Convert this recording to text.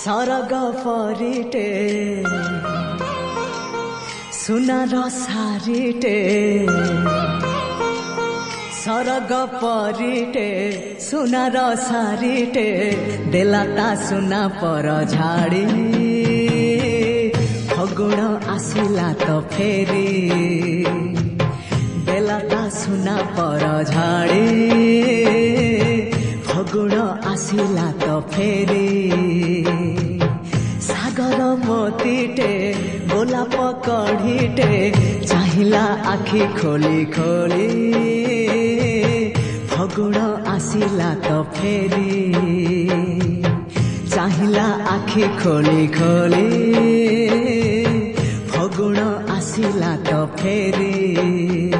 सरग परिटे सुनार सारिटे सरग परिटे सुनार सारिटे देलाता सुना पर झाड़ी फगुण आसिला तो फेरी देलाता सुना पर झाड़ी फगुण आसिला तो फेरी सागर मोतीटे गोलाप कढ़ीटे चाहिला आखि खोली खोली फगुण आसिला तो फेरी चाहिला आखि खोली खोली फगुण आसिला तो फेरी।